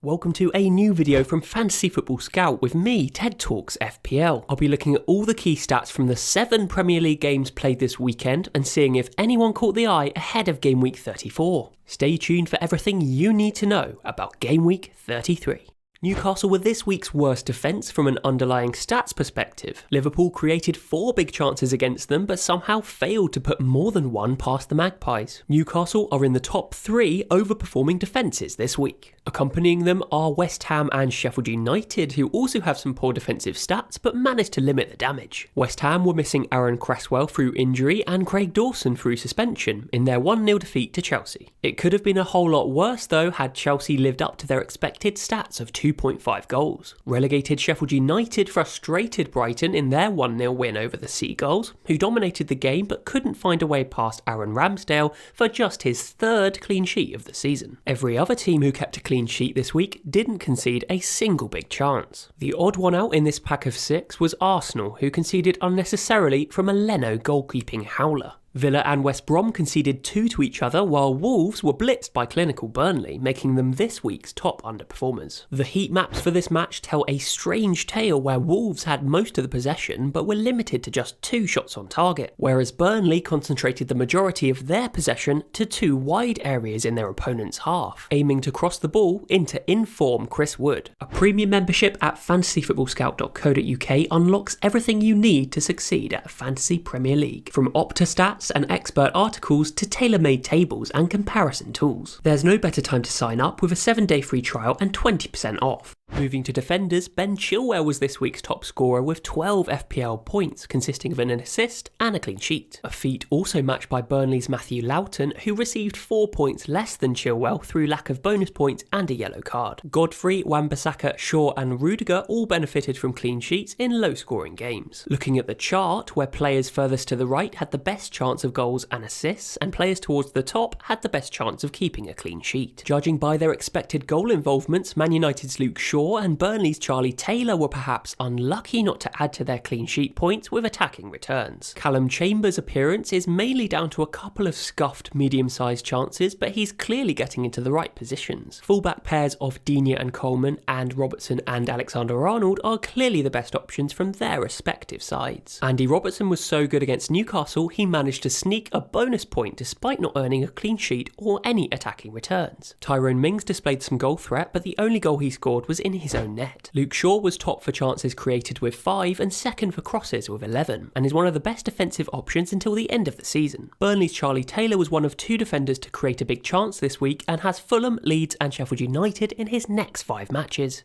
Welcome to a new video from Fantasy Football Scout with me, Ted Talks FPL. I'll be looking at all the key stats from the 7 Premier League games played this weekend and seeing if anyone caught the eye ahead of Game Week 34. Stay tuned for everything you need to know about Game Week 33. Newcastle were this week's worst defence from an underlying stats perspective. Liverpool created 4 big chances against them but somehow failed to put more than one past the Magpies. Newcastle are in the top 3 overperforming defences this week. Accompanying them are West Ham and Sheffield United, who also have some poor defensive stats but managed to limit the damage. West Ham were missing Aaron Cresswell through injury and Craig Dawson through suspension in their 1-0 defeat to Chelsea. It could have been a whole lot worse though had Chelsea lived up to their expected stats of 2.5 goals. Relegated Sheffield United frustrated Brighton in their 1-0 win over the Seagulls, who dominated the game but couldn't find a way past Aaron Ramsdale for just his 3rd clean sheet of the season. Every other team who kept a clean sheet this week didn't concede a single big chance. The odd one out in this pack of 6 was Arsenal, who conceded unnecessarily from a Leno goalkeeping howler. Villa and West Brom conceded 2 to each other, while Wolves were blitzed by clinical Burnley, making them this week's top underperformers. The heat maps for this match tell a strange tale where Wolves had most of the possession but were limited to just 2 shots on target, whereas Burnley concentrated the majority of their possession to 2 wide areas in their opponent's half, aiming to cross the ball into in-form Chris Wood. A premium membership at fantasyfootballscout.co.uk unlocks everything you need to succeed at Fantasy Premier League, from Opta stats and expert articles to tailor-made tables and comparison tools. There's no better time to sign up with a 7-day free trial and 20% off. Moving to defenders, Ben Chilwell was this week's top scorer with 12 FPL points, consisting of an assist and a clean sheet. A feat also matched by Burnley's Matthew Loughton, who received 4 points less than Chilwell through lack of bonus points and a yellow card. Godfrey, Wan-Bissaka, Shaw and Rudiger all benefited from clean sheets in low-scoring games. Looking at the chart, where players furthest to the right had the best chance of goals and assists, and players towards the top had the best chance of keeping a clean sheet. Judging by their expected goal involvements, Man United's Luke Shaw and Burnley's Charlie Taylor were perhaps unlucky not to add to their clean sheet points with attacking returns. Callum Chambers' appearance is mainly down to a couple of scuffed medium-sized chances, but he's clearly getting into the right positions. Fullback pairs of Digne and Coleman and Robertson and Alexander-Arnold are clearly the best options from their respective sides. Andy Robertson was so good against Newcastle he managed to sneak a bonus point despite not earning a clean sheet or any attacking returns. Tyrone Mings displayed some goal threat, but the only goal he scored was in his own net. Luke Shaw was top for chances created with 5 and second for crosses with 11, and is one of the best defensive options until the end of the season. Burnley's Charlie Taylor was one of 2 defenders to create a big chance this week and has Fulham, Leeds and Sheffield United in his next 5 matches.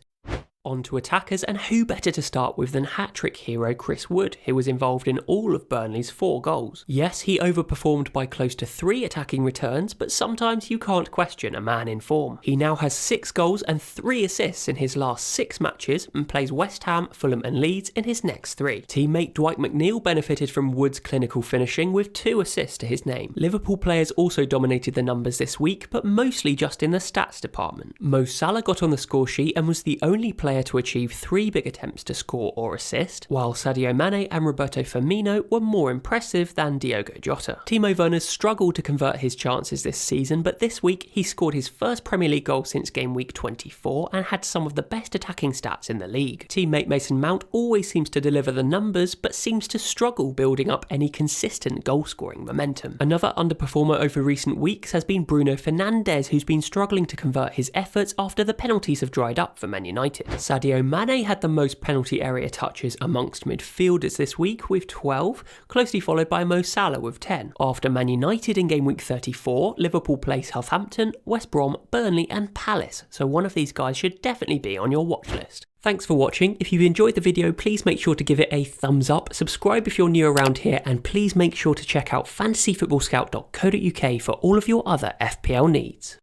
On to attackers, and who better to start with than hat-trick hero Chris Wood, who was involved in all of Burnley's 4 goals. Yes, he overperformed by close to 3 attacking returns, but sometimes you can't question a man in form. He now has 6 goals and 3 assists in his last 6 matches and plays West Ham, Fulham and Leeds in his next 3. Teammate Dwight McNeil benefited from Wood's clinical finishing with 2 assists to his name. Liverpool players also dominated the numbers this week, but mostly just in the stats department. Mo Salah got on the score sheet and was the only player to achieve 3 big attempts to score or assist, while Sadio Mane and Roberto Firmino were more impressive than Diogo Jota. Timo Werner's struggled to convert his chances this season, but this week he scored his first Premier League goal since Game Week 24 and had some of the best attacking stats in the league. Teammate Mason Mount always seems to deliver the numbers, but seems to struggle building up any consistent goal-scoring momentum. Another underperformer over recent weeks has been Bruno Fernandes, who's been struggling to convert his efforts after the penalties have dried up for Man United. Sadio Mane had the most penalty area touches amongst midfielders this week with 12, closely followed by Mo Salah with 10. After Man United in Game Week 34, Liverpool play Southampton, West Brom, Burnley and Palace, so one of these guys should definitely be on your watch list. Thanks for watching. If you've enjoyed the video, please make sure to give it a thumbs up, subscribe if you're new around here, and please make sure to check out fantasyfootballscout.co.uk for all of your other FPL needs.